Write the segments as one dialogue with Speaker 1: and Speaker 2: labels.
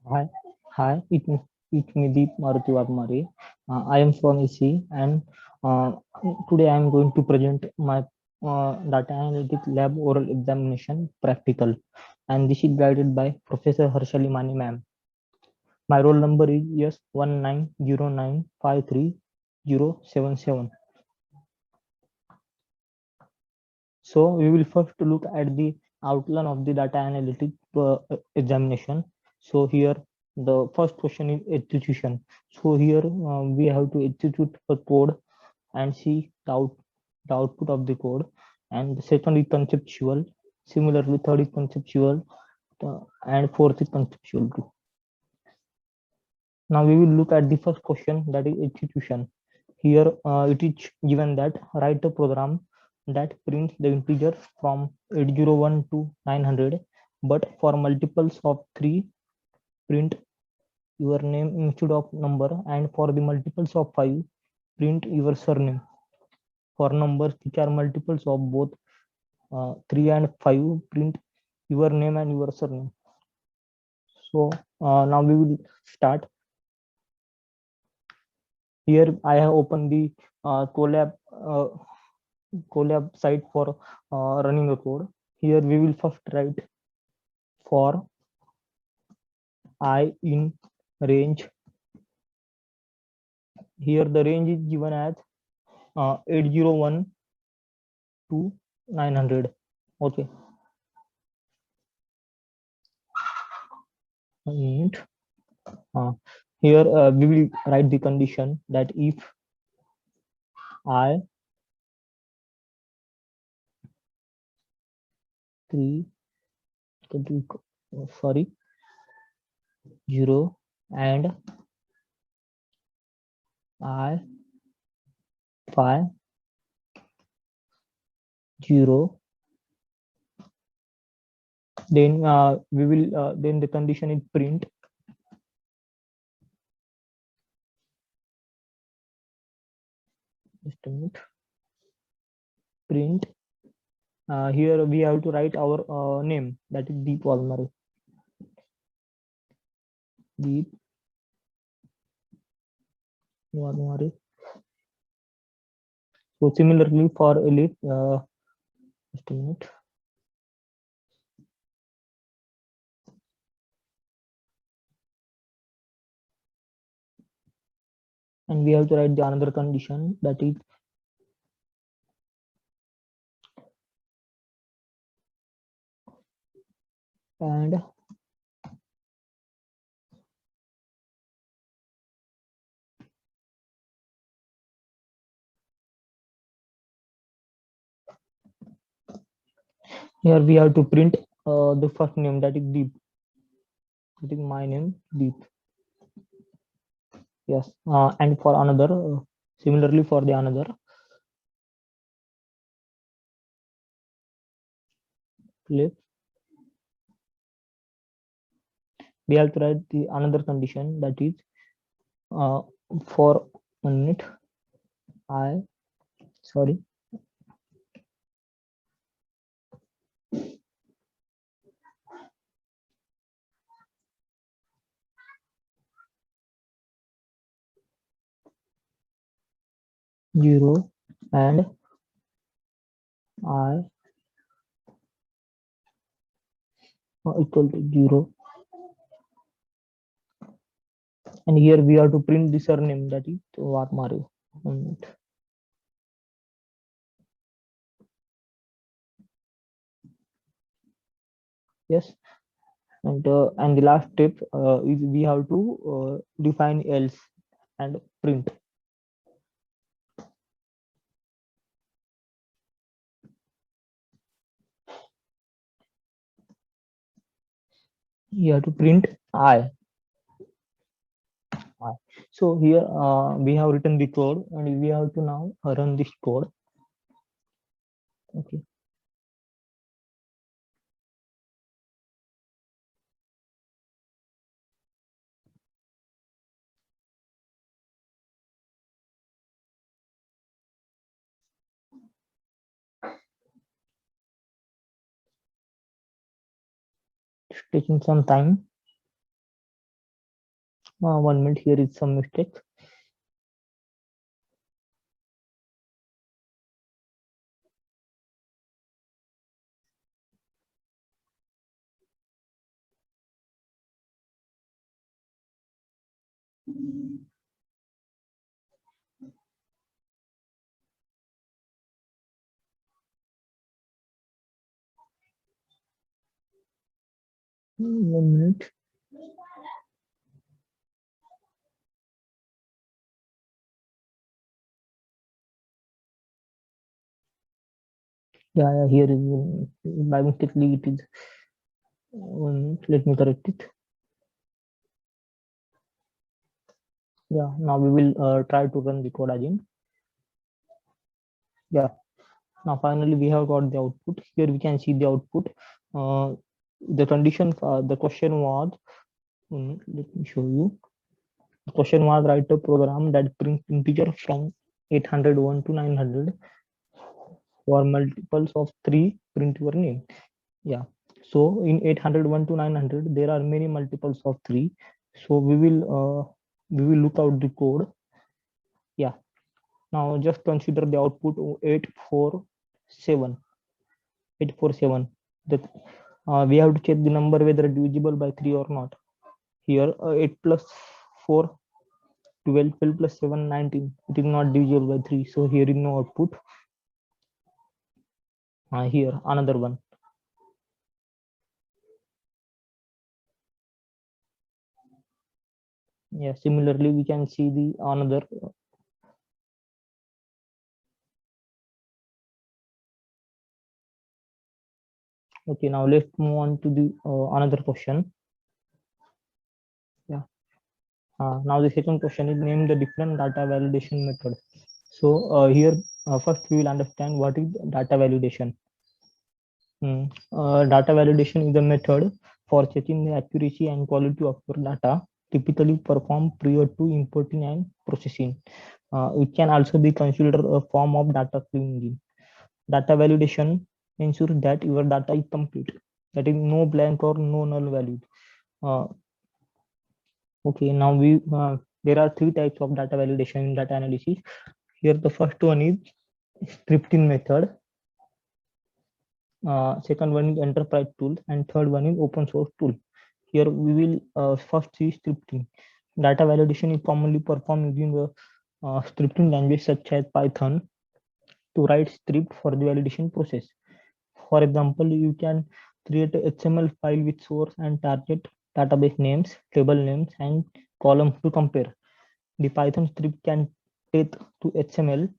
Speaker 1: Hi, it's me Deep Maruti Vatmari. I am from EC and uh, today I am going to present my data analytics lab oral examination practical, and this is guided by Professor Harshali Mani ma'am. My roll number is S1909530077. So we will first look at the outline of the data analytics examination. So here the first question is execution. So here we have to execute a code and see the output of the code. And the second is conceptual. Similarly, third is conceptual, and fourth is conceptual too. Now we will look at the first question, that is execution. Here it is given that write a program that prints the integers from 801 to 900, but for multiples of 3 print your name instead of number, and for the multiples of 5 print your surname. For numbers which are multiples of both 3 and 5 print your name and your surname. So now we will start. Here I have opened the Colab site for running a code. Here we will first write for I in range. Here the range is given as 801 to 900. Okay. And here we will write the condition that if I 3 sorry 0 and I 5 0, then we will then the condition is print just a minute, print here we have to write our name, that is Deep Walmare. Deep Walmare. So similarly for elite, just a minute. And we have to write the another condition, that is and here we have to print the first name, that is Deep. That is my name, Deep. Yes. And for another, similarly for the another, clip, we have to write the another condition, that is for 1 minute I sorry 0 and I equal to 0, and here we have to print the surname, that is Vatmare. Yes. And the last step is we have to define else and print. You have to print I. So here we have written the code, and we have to now run this code. Okay. It's taking some time. 1 minute, here is some mistake. One minute. Yeah, here is by mistakenly it is 1 minute. Let me correct it. Yeah, now we will try to run the code again. Yeah, now finally we have got the output. Here we can see the output. The condition, the question was, let me show you. The question was, write a program that brings integer from 801 to 900 for multiples of 3, print your name. Yeah, so in 801 to 900 there are many multiples of 3, so we will look out the code. Yeah, now just consider the output 847. That we have to check the number whether divisible by 3 or not. Here 8 plus 4 12, 12 plus 7 19, it is not divisible by 3, so here is no output. Here another one. Yeah, similarly we can see the another. Okay, now let's move on to the another question. Yeah, now the second question is, name the different data validation method. So here first we will understand what is data validation. Data validation is a method for checking the accuracy and quality of your data, typically performed prior to importing and processing. It can also be considered a form of data cleansing. Data validation ensures that your data is complete, that is no blank or no null value. Okay, now there are three types of data validation in data analysis. Here the first one is scripting method, second one is enterprise tool, and third one is open source tool. Here we will first see scripting. Data validation is commonly performed using a scripting language such as Python to write script for the validation process. For example, you can create a HTML file with source and target database names, table names, and columns to compare. The Python script can take to XML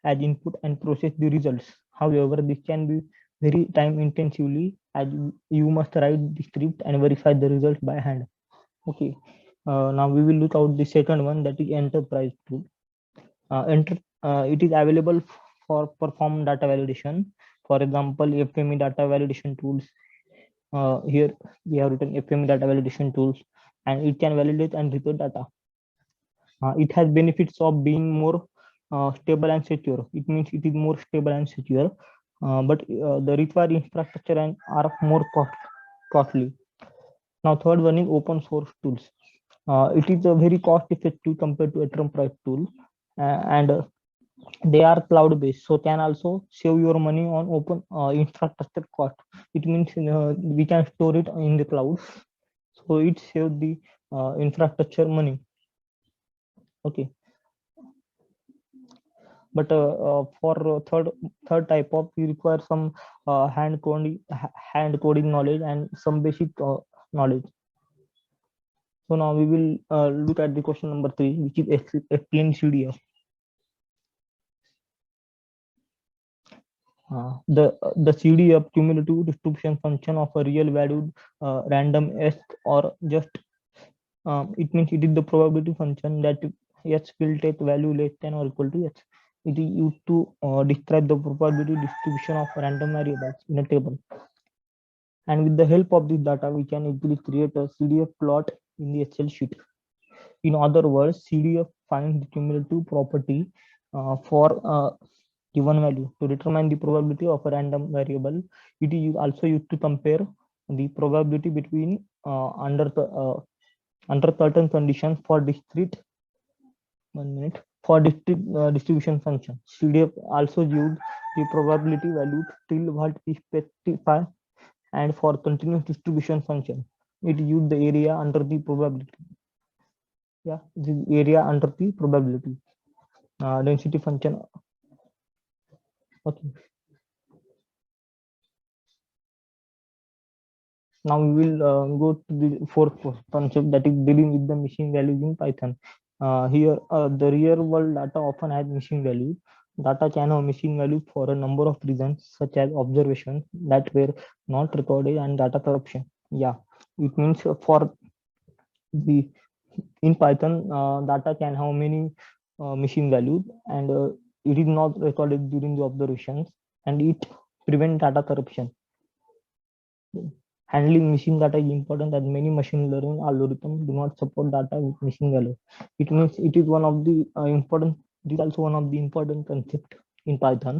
Speaker 1: as input and process the results. However, this can be very time intensively, as you must write the script and verify the result by hand. Okay, now we will look out the second one, that is enterprise tool. It is available for perform data validation. For example, FME data validation tools. Here we have written FME data validation tools, and it can validate and repair data. It has benefits of being more stable and secure. It means it is more stable and secure, but the required infrastructure and are more costly. Now, third one is open source tools. It is a very cost effective compared to enterprise tool, and they are cloud based, so can also save your money on open infrastructure cost. It means we can store it in the cloud, so it saves the infrastructure money. Okay, but for third type of, you require some hand coding knowledge and some basic knowledge. So now we will look at the question number 3, which is explain CDF. The CDF, cumulative distribution function of a real valued random s, or just it means it is the probability function that h will take value less than or equal to h. It is used to describe the probability distribution of random variables in a table. And with the help of this data, we can easily create a CDF plot in the Excel sheet. In other words, CDF finds the cumulative property for given value. To determine the probability of a random variable, it is also used to compare the probability between under certain conditions for discrete for discrete distribution function. CDF also gives the probability value till what we specify, and for continuous distribution function, it use the area under the probability. Yeah, the area under the probability density function. Okay. Now we will go to the fourth concept, that is dealing with the machine values in Python. Here, the real world data often has machine value. Data can have machine value for a number of reasons, such as observations that were not recorded and data corruption. Yeah, it means for the in Python, data can have many machine values, and it is not recorded during the observations, and it prevent data corruption. Handling machine data is important, as many machine learning algorithms do not support data with machine value. It means it is one of the important. It is also one of the important concept in Python.